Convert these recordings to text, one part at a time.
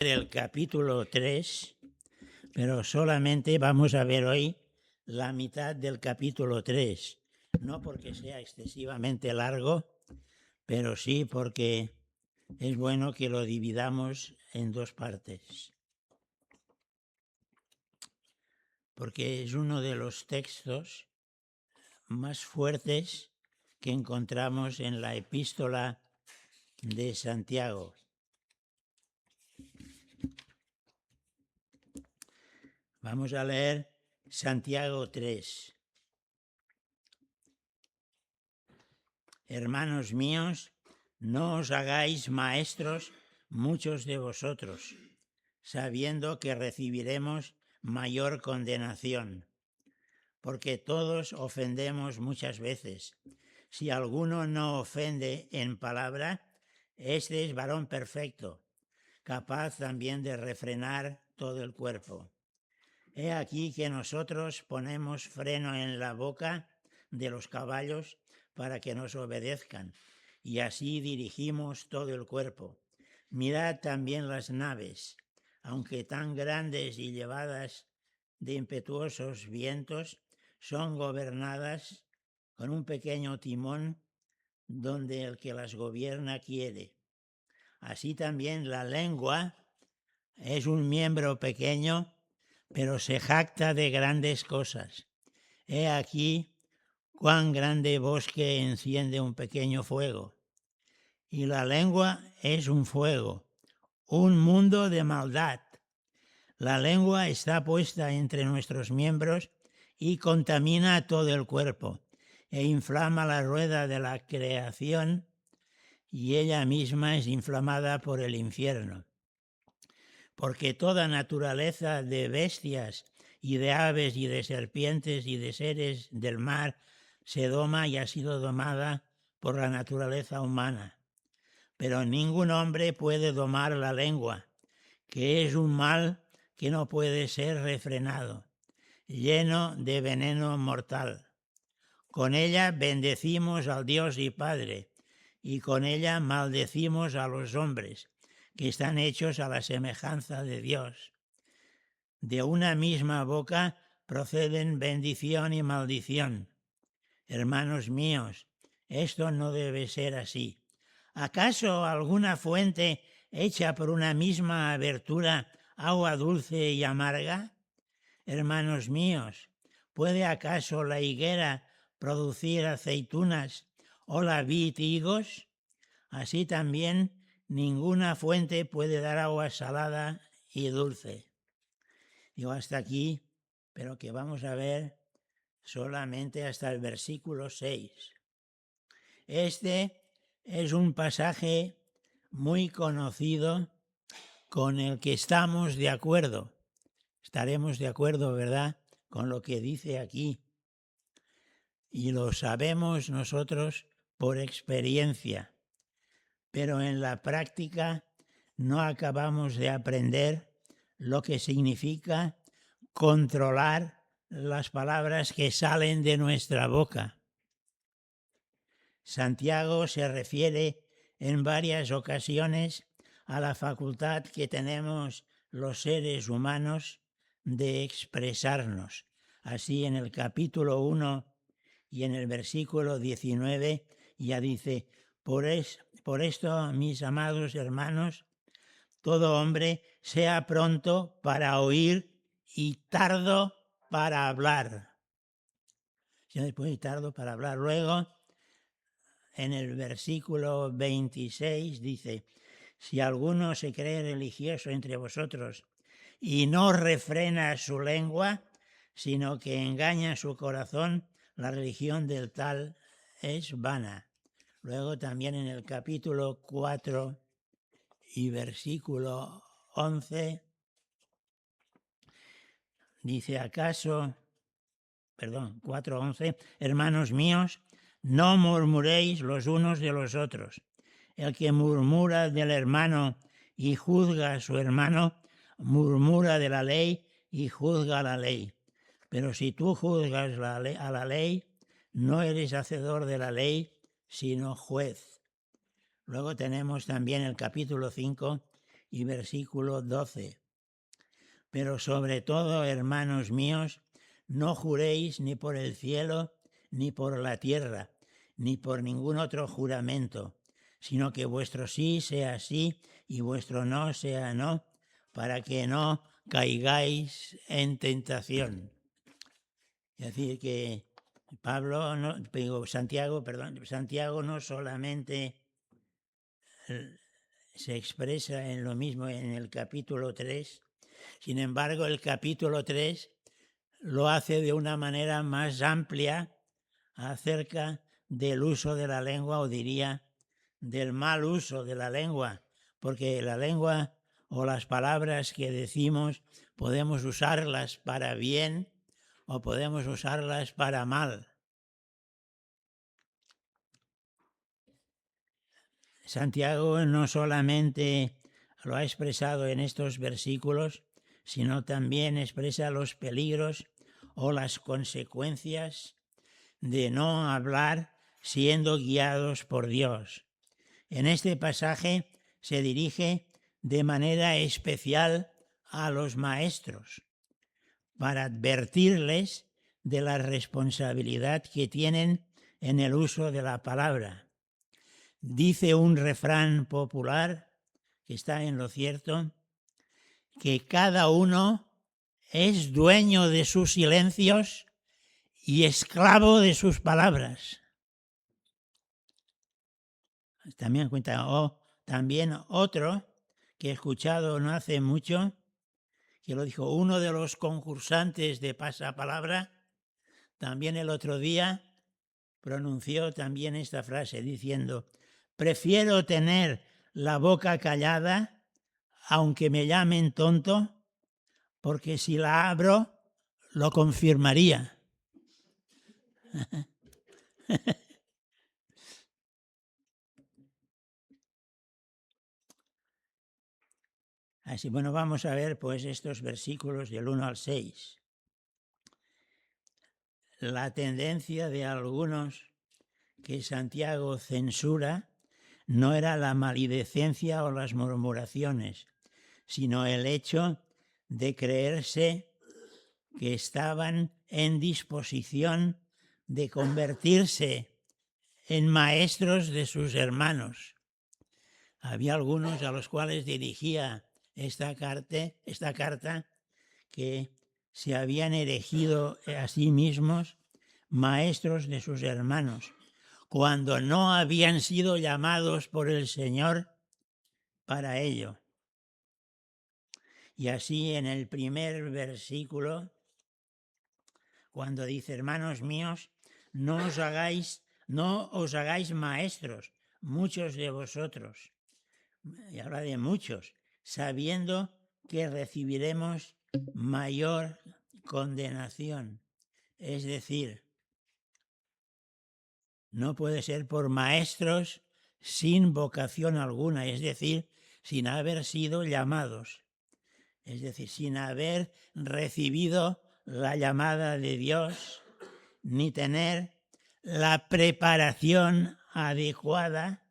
El capítulo 3, pero solamente vamos a ver hoy la mitad del capítulo 3. No porque sea excesivamente largo, pero sí porque es bueno que lo dividamos en dos partes. Porque es uno de los textos más fuertes que encontramos en la epístola de Santiago. Vamos a leer Santiago 3. Hermanos míos, no os hagáis maestros muchos de vosotros, sabiendo que recibiremos mayor condenación, porque todos ofendemos muchas veces. Si alguno no ofende en palabra, este es varón perfecto, capaz también de refrenar todo el cuerpo. He aquí que nosotros ponemos freno en la boca de los caballos para que nos obedezcan, y así dirigimos todo el cuerpo. Mirad también las naves, aunque tan grandes y llevadas de impetuosos vientos, son gobernadas con un pequeño timón donde el que las gobierna quiere. Así también la lengua es un miembro pequeño, pero se jacta de grandes cosas. He aquí cuán grande bosque enciende un pequeño fuego. Y la lengua es un fuego, un mundo de maldad. La lengua está puesta entre nuestros miembros y contamina todo el cuerpo, e inflama la rueda de la creación, y ella misma es inflamada por el infierno. Porque toda naturaleza de bestias y de aves y de serpientes y de seres del mar se doma y ha sido domada por la naturaleza humana. Pero ningún hombre puede domar la lengua, que es un mal que no puede ser refrenado, lleno de veneno mortal. Con ella bendecimos al Dios y Padre, y con ella maldecimos a los hombres, que están hechos a la semejanza de Dios. De una misma boca proceden bendición y maldición. Hermanos míos, esto no debe ser así. ¿Acaso alguna fuente hecha por una misma abertura agua dulce y amarga? Hermanos míos, ¿puede acaso la higuera producir aceitunas o la vid higos? Así también ninguna fuente puede dar agua salada y dulce. Digo hasta aquí, pero que vamos a ver solamente hasta el versículo 6. Este es un pasaje muy conocido con el que estamos de acuerdo. Estaremos de acuerdo, ¿verdad?, con lo que dice aquí. Y lo sabemos nosotros por experiencia. Pero en la práctica no acabamos de aprender lo que significa controlar las palabras que salen de nuestra boca. Santiago se refiere en varias ocasiones a la facultad que tenemos los seres humanos de expresarnos. Así en el capítulo 1 y en el versículo 19 ya dice, por esto, mis amados hermanos, todo hombre sea pronto para oír y tardo para hablar. Después y tardo para hablar. Luego, en el versículo 26 dice, si alguno se cree religioso entre vosotros y no refrena su lengua, sino que engaña su corazón, la religión del tal es vana. Luego también en el capítulo 4 y versículo 11 dice 4:11, hermanos míos, no murmuréis los unos de los otros. El que murmura del hermano y juzga a su hermano, murmura de la ley y juzga la ley. Pero si tú juzgas a la ley, no eres hacedor de la ley, sino juez. Luego tenemos también el capítulo 5 y versículo 12. Pero sobre todo, hermanos míos, no juréis ni por el cielo, ni por la tierra, ni por ningún otro juramento, sino que vuestro sí sea sí y vuestro no sea no, para que no caigáis en tentación. Es decir, que Santiago no solamente se expresa en lo mismo en el capítulo 3, sin embargo el capítulo 3 lo hace de una manera más amplia acerca del uso de la lengua, o diría del mal uso de la lengua, porque la lengua o las palabras que decimos podemos usarlas para bien o podemos usarlas para mal. Santiago no solamente lo ha expresado en estos versículos, sino también expresa los peligros o las consecuencias de no hablar siendo guiados por Dios. En este pasaje se dirige de manera especial a los maestros para advertirles de la responsabilidad que tienen en el uso de la palabra. Dice un refrán popular, que está en lo cierto, que cada uno es dueño de sus silencios y esclavo de sus palabras. También cuenta, también otro que he escuchado no hace mucho, que lo dijo uno de los concursantes de pasapalabra, también el otro día pronunció también esta frase diciendo: prefiero tener la boca callada, aunque me llamen tonto, porque si la abro, lo confirmaría. Así, bueno, vamos a ver pues estos versículos del 1 al 6. La tendencia de algunos que Santiago censura no era la maledicencia o las murmuraciones, sino el hecho de creerse que estaban en disposición de convertirse en maestros de sus hermanos. Había algunos a los cuales dirigía esta carta que se habían erigido a sí mismos maestros de sus hermanos, cuando no habían sido llamados por el Señor para ello. Y así en el primer versículo, cuando dice: hermanos míos, no os hagáis maestros, muchos de vosotros, y habla de muchos, sabiendo que recibiremos mayor condenación. Es decir, no puede ser por maestros sin vocación alguna, es decir, sin haber sido llamados, es decir, sin haber recibido la llamada de Dios, ni tener la preparación adecuada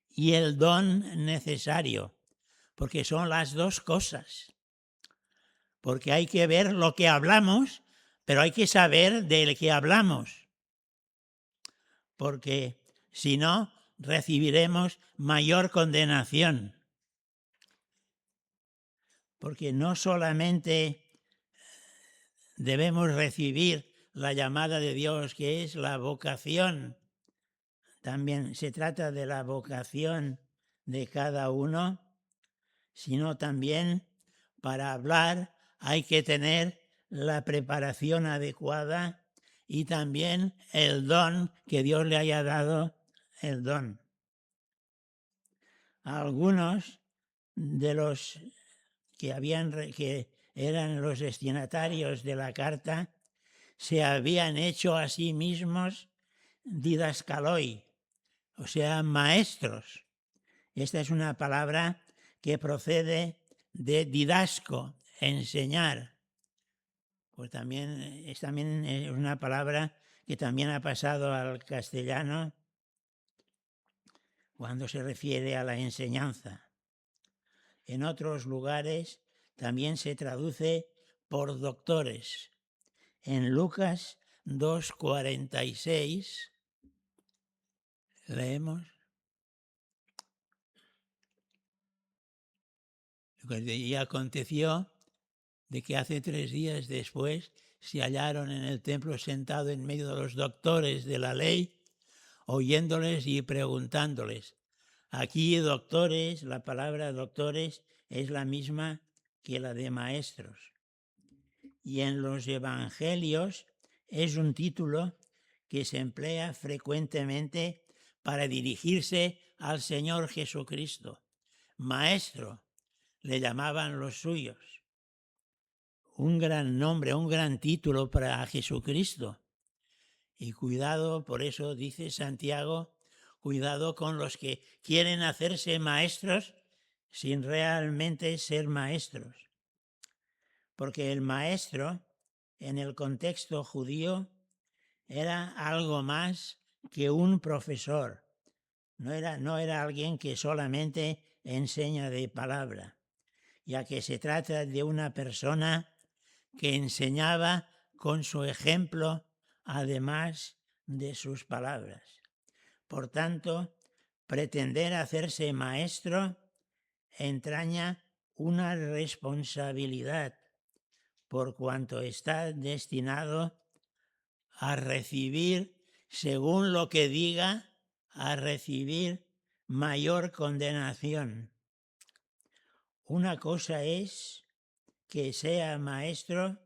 y el don necesario, porque son las dos cosas. Porque hay que ver lo que hablamos, pero hay que saber del que hablamos, porque si no, recibiremos mayor condenación. Porque no solamente debemos recibir la llamada de Dios, que es la vocación, también se trata de la vocación de cada uno, sino también para hablar hay que tener la preparación adecuada y también el don que Dios le haya dado, el don. Algunos de los que eran los destinatarios de la carta se habían hecho a sí mismos didascaloi, o sea, maestros. Esta es una palabra que procede de didasco, enseñar. Pues también es una palabra que también ha pasado al castellano cuando se refiere a la enseñanza. en otros lugares también se traduce por doctores. En Lucas 2:46 leemos. Y aconteció de que hace 3 días después se hallaron en el templo sentado en medio de los doctores de la ley, oyéndoles y preguntándoles. Aquí doctores, la palabra doctores es la misma que la de maestros. Y en los evangelios es un título que se emplea frecuentemente para dirigirse al Señor Jesucristo. Maestro, le llamaban los suyos. Un gran nombre, un gran título para Jesucristo. Y cuidado, por eso dice Santiago, cuidado con los que quieren hacerse maestros sin realmente ser maestros. Porque el maestro, en el contexto judío, era algo más que un profesor. No era alguien que solamente enseña de palabra, ya que se trata de una persona que enseñaba con su ejemplo, además de sus palabras. Por tanto, pretender hacerse maestro entraña una responsabilidad, por cuanto está destinado a recibir, según lo que diga, a recibir mayor condenación. Una cosa es que sea maestro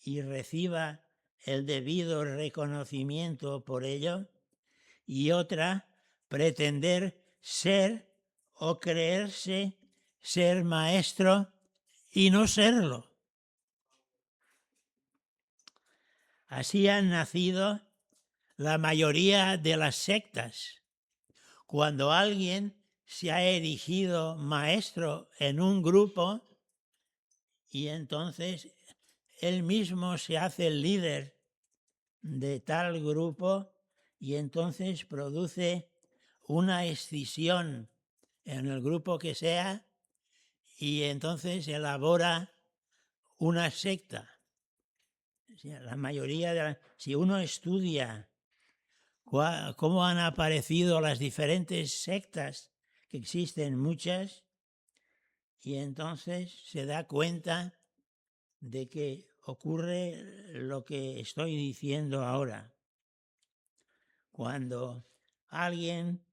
y reciba el debido reconocimiento por ello, y otra, pretender ser o creerse ser maestro y no serlo. Así han nacido la mayoría de las sectas. Cuando alguien se ha erigido maestro en un grupo y entonces él mismo se hace el líder de tal grupo y entonces produce una escisión en el grupo que sea y entonces elabora una secta. O sea, la mayoría si uno estudia cómo han aparecido las diferentes sectas, que existen muchas, y entonces se da cuenta de que ocurre lo que estoy diciendo ahora. Cuando alguien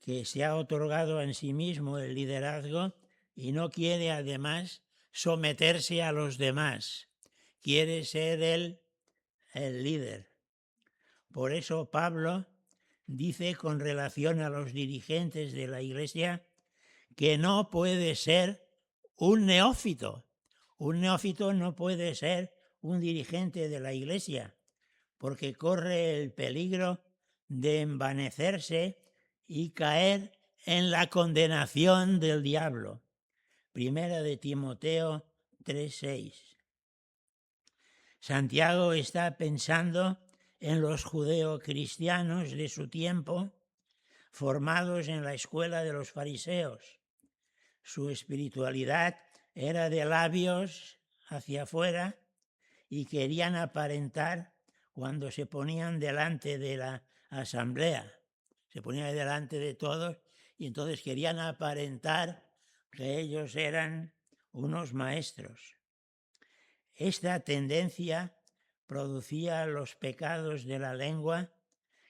que se ha otorgado en sí mismo el liderazgo y no quiere además someterse a los demás, quiere ser él el líder. Por eso Pablo dice con relación a los dirigentes de la Iglesia que no puede ser un neófito. Un neófito no puede ser un dirigente de la Iglesia porque corre el peligro de envanecerse y caer en la condenación del diablo. Primera de Timoteo 3:6. Santiago está pensando en los judeocristianos de su tiempo, formados en la escuela de los fariseos. Su espiritualidad era de labios hacia afuera y querían aparentar cuando se ponían delante de la asamblea. Se ponían delante de todos y entonces querían aparentar que ellos eran unos maestros. Esta tendencia producía los pecados de la lengua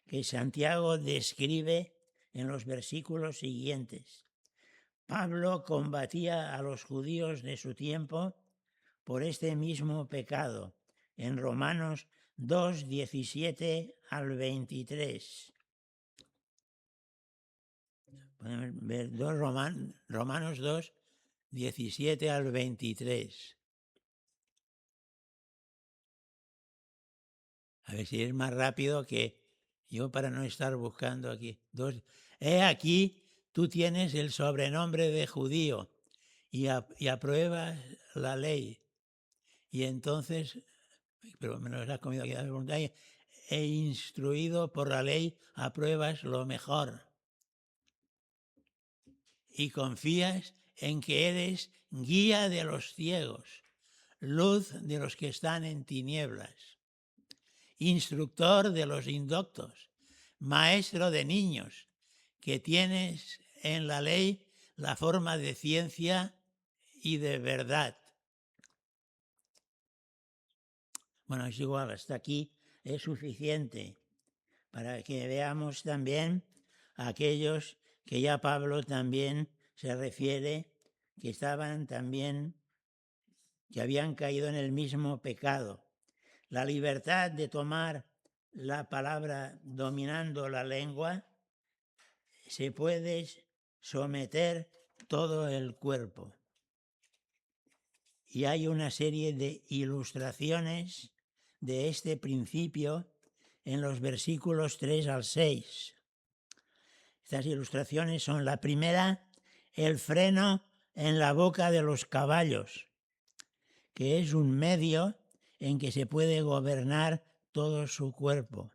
que Santiago describe en los versículos siguientes. Pablo combatía a los judíos de su tiempo por este mismo pecado en Romanos 2, 17 al 23. Podemos ver Romanos 2, 17 al 23. A ver si es más rápido que yo para no estar buscando aquí. He aquí, tú tienes el sobrenombre de judío y apruebas la ley. Y entonces, pero me lo has comido aquí, he instruido por la ley, apruebas lo mejor. Y confías en que eres guía de los ciegos, luz de los que están en tinieblas, instructor de los indoctos, maestro de niños, que tienes en la ley la forma de ciencia y de verdad. Bueno, es igual, hasta aquí es suficiente para que veamos también a aquellos que ya Pablo también se refiere, que estaban también, que habían caído en el mismo pecado. La libertad de tomar la palabra dominando la lengua, se puede someter todo el cuerpo. Y hay una serie de ilustraciones de este principio en los versículos 3 al 6. Estas ilustraciones son: la primera, el freno en la boca de los caballos, que es un medio en que se puede gobernar todo su cuerpo.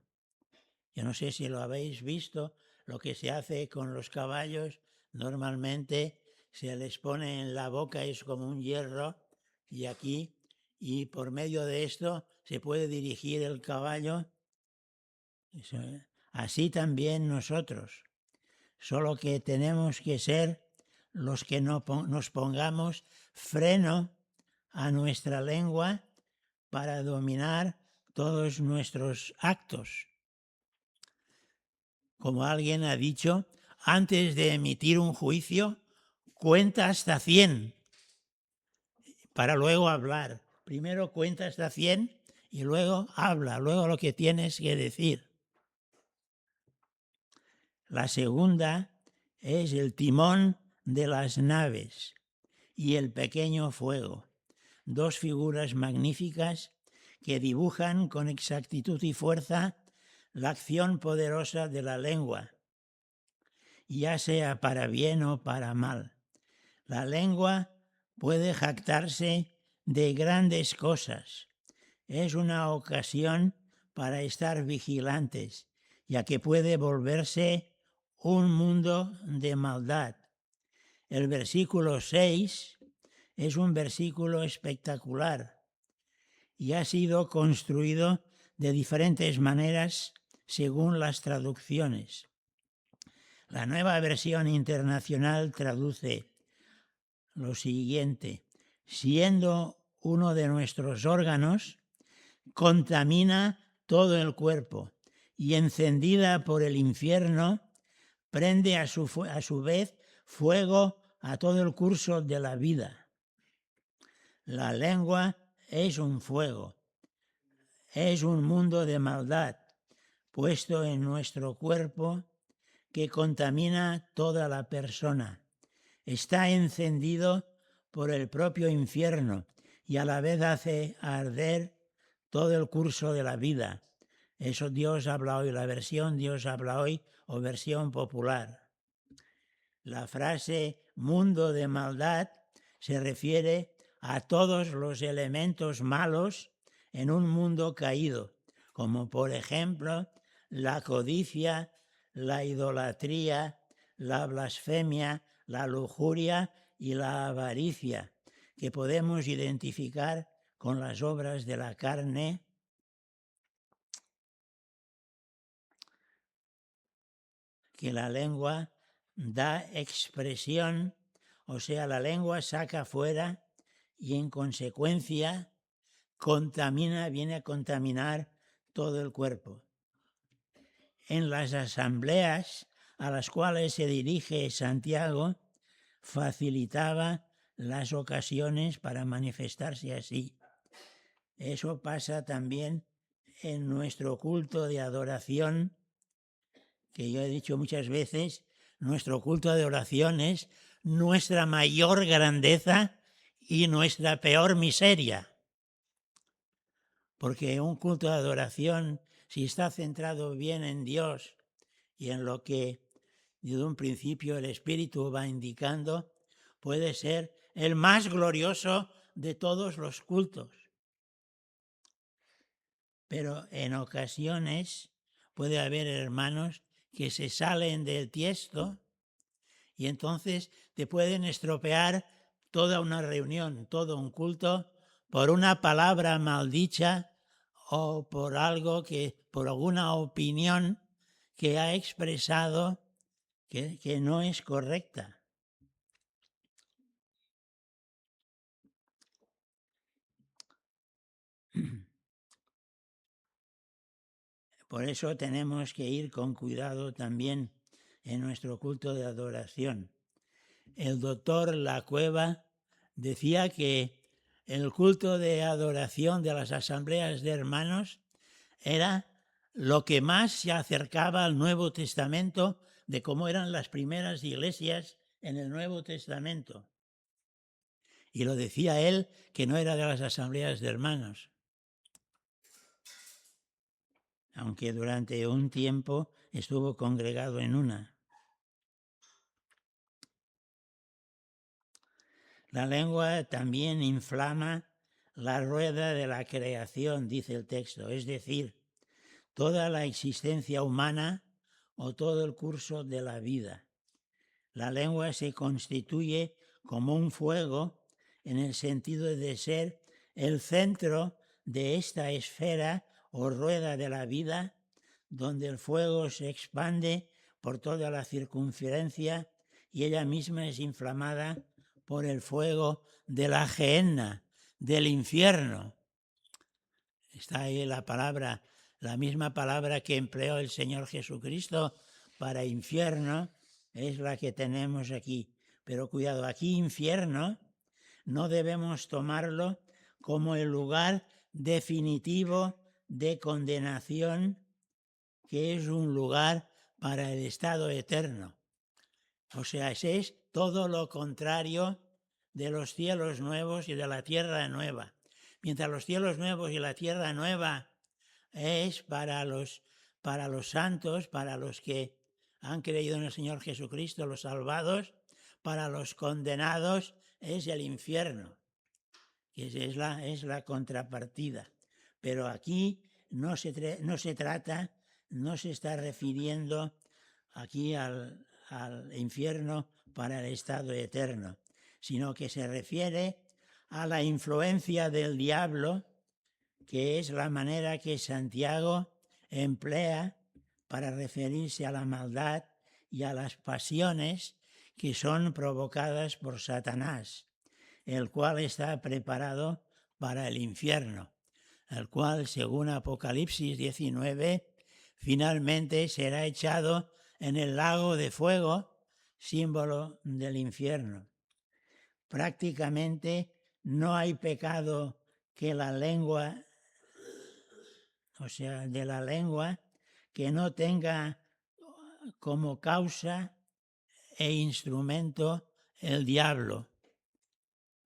Yo no sé si lo habéis visto, lo que se hace con los caballos. Normalmente se les pone en la boca, es como un hierro, y aquí, y por medio de esto se puede dirigir el caballo. Así también nosotros, solo que tenemos que ser los que nos pongamos freno a nuestra lengua para dominar todos nuestros actos. Como alguien ha dicho, antes de emitir un juicio, cuenta hasta 100 para luego hablar. Primero cuenta hasta 100 y luego habla, luego lo que tienes que decir. La segunda es el timón de las naves y el pequeño fuego, dos figuras magníficas que dibujan con exactitud y fuerza la acción poderosa de la lengua, ya sea para bien o para mal. La lengua puede jactarse de grandes cosas. Es una ocasión para estar vigilantes, ya que puede volverse un mundo de maldad. El versículo 6 es un versículo espectacular y ha sido construido de diferentes maneras según las traducciones. La Nueva Versión Internacional traduce lo siguiente: siendo uno de nuestros órganos, contamina todo el cuerpo y, encendida por el infierno, prende a su vez fuego a todo el curso de la vida. La lengua es un fuego, es un mundo de maldad puesto en nuestro cuerpo que contamina toda la persona. Está encendido por el propio infierno y a la vez hace arder todo el curso de la vida. Eso Dios habla hoy, la versión Dios habla hoy o versión popular. La frase mundo de maldad se refiere a todos los elementos malos en un mundo caído, como por ejemplo la codicia, la idolatría, la blasfemia, la lujuria y la avaricia, que podemos identificar con las obras de la carne, que la lengua da expresión, o sea, la lengua saca fuera y en consecuencia contamina, viene a contaminar todo el cuerpo. En las asambleas a las cuales se dirige Santiago, facilitaba las ocasiones para manifestarse así. Eso pasa también en nuestro culto de adoración, que yo he dicho muchas veces, nuestro culto de oración es nuestra mayor grandeza y nuestra peor miseria. Porque un culto de adoración, si está centrado bien en Dios y en lo que desde un principio el Espíritu va indicando, puede ser el más glorioso de todos los cultos. Pero en ocasiones puede haber hermanos que se salen del tiesto Y entonces te pueden estropear toda una reunión, todo un culto, por una palabra maldicha o por algo por alguna opinión que ha expresado que no es correcta. Por eso tenemos que ir con cuidado también en nuestro culto de adoración. El doctor Lacueva decía que el culto de adoración de las asambleas de hermanos era lo que más se acercaba al Nuevo Testamento de cómo eran las primeras iglesias en el Nuevo Testamento. Y lo decía él, que no era de las asambleas de hermanos, aunque durante un tiempo estuvo congregado en una. La lengua también inflama la rueda de la creación, dice el texto, es decir, toda la existencia humana o todo el curso de la vida. La lengua se constituye como un fuego en el sentido de ser el centro de esta esfera o rueda de la vida, donde el fuego se expande por toda la circunferencia y ella misma es inflamada por el fuego de la gehenna, del infierno. Está ahí la palabra, la misma palabra que empleó el Señor Jesucristo para infierno, es la que tenemos aquí. Pero cuidado, aquí infierno no debemos tomarlo como el lugar definitivo de condenación, que es un lugar para el estado eterno. O sea, es todo lo contrario de los cielos nuevos y de la tierra nueva. Mientras los cielos nuevos y la tierra nueva es para los santos, para los que han creído en el Señor Jesucristo, los salvados, para los condenados es el infierno, que es la contrapartida. Pero aquí no se trata, no se está refiriendo aquí al infierno para el estado eterno, sino que se refiere a la influencia del diablo, que es la manera que Santiago emplea para referirse a la maldad y a las pasiones que son provocadas por Satanás, el cual está preparado para el infierno, el cual, según Apocalipsis 19, finalmente será echado en el lago de fuego, símbolo del infierno. Prácticamente no hay pecado que la lengua, o sea, de la lengua, que no tenga como causa e instrumento el diablo.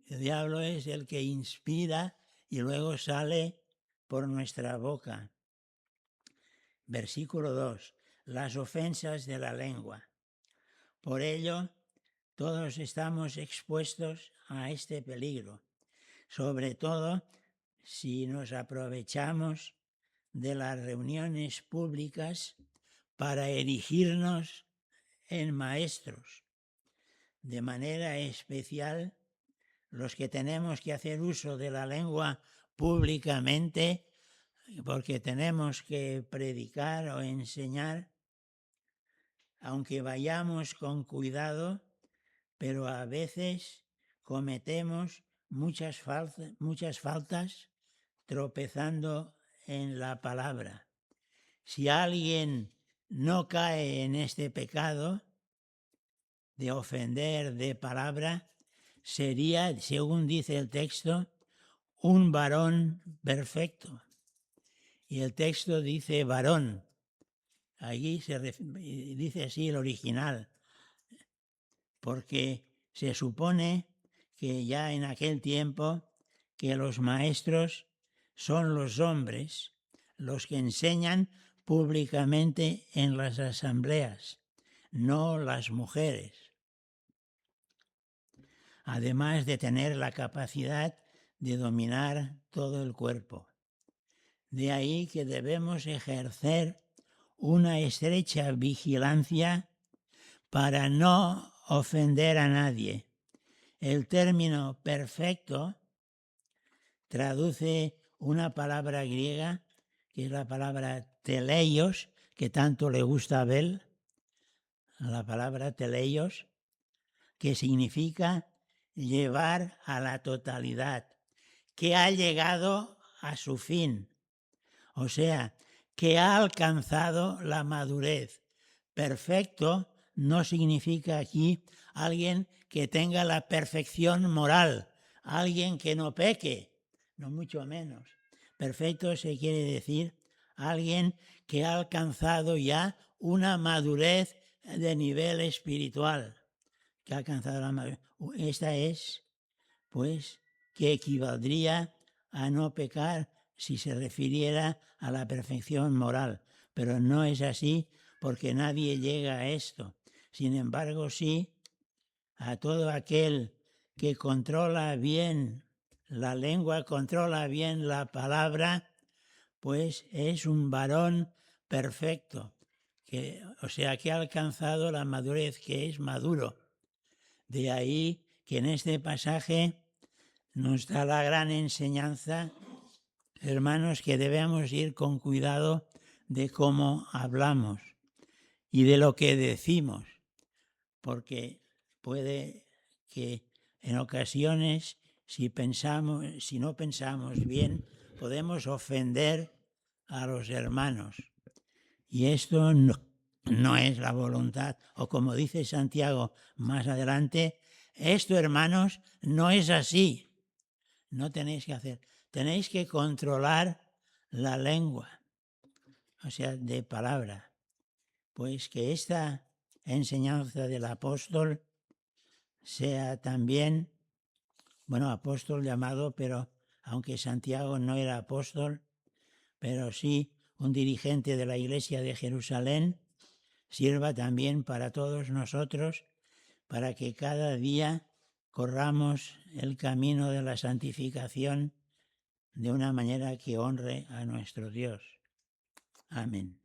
El diablo es el que inspira y luego sale por nuestra boca. Versículo 2. Las ofensas de la lengua. Por ello, todos estamos expuestos a este peligro, sobre todo si nos aprovechamos de las reuniones públicas para erigirnos en maestros, de manera especial los que tenemos que hacer uso de la lengua públicamente, porque tenemos que predicar o enseñar, aunque vayamos con cuidado, pero a veces cometemos muchas faltas tropezando en la palabra. Si alguien no cae en este pecado de ofender de palabra, sería, según dice el texto, un varón perfecto. Y el texto dice varón. Allí dice así el original, porque se supone que ya en aquel tiempo que los maestros son los hombres los que enseñan públicamente en las asambleas, no las mujeres. Además de tener la capacidad de dominar todo el cuerpo. De ahí que debemos ejercer una estrecha vigilancia para no ofender a nadie. El término perfecto traduce una palabra griega, que es la palabra teleios, que tanto le gusta a Abel, la palabra teleios, que significa llevar a la totalidad, que ha llegado a su fin, o sea, que ha alcanzado la madurez. Perfecto no significa aquí alguien que tenga la perfección moral, alguien que no peque, no mucho menos. Perfecto se quiere decir alguien que ha alcanzado ya una madurez de nivel espiritual, que ha alcanzado la madurez. Esta es, pues, que equivaldría a no pecar si se refiriera a la perfección moral, pero no es así porque nadie llega a esto. Sin embargo, sí, a todo aquel que controla bien la lengua, controla bien la palabra, pues es un varón perfecto, o sea, que ha alcanzado la madurez, que es maduro. De ahí que en este pasaje nos da la gran enseñanza, hermanos, que debemos ir con cuidado de cómo hablamos y de lo que decimos, porque puede que en ocasiones, si no pensamos bien, podemos ofender a los hermanos. Y esto no es la voluntad. O como dice Santiago más adelante, esto, hermanos, no es así. No tenéis que hacer. Tenéis que controlar la lengua, o sea, de palabra. Pues que esta enseñanza del apóstol sea también, apóstol llamado, pero aunque Santiago no era apóstol, pero sí un dirigente de la Iglesia de Jerusalén, sirva también para todos nosotros, para que cada día corramos el camino de la santificación de una manera que honre a nuestro Dios. Amén.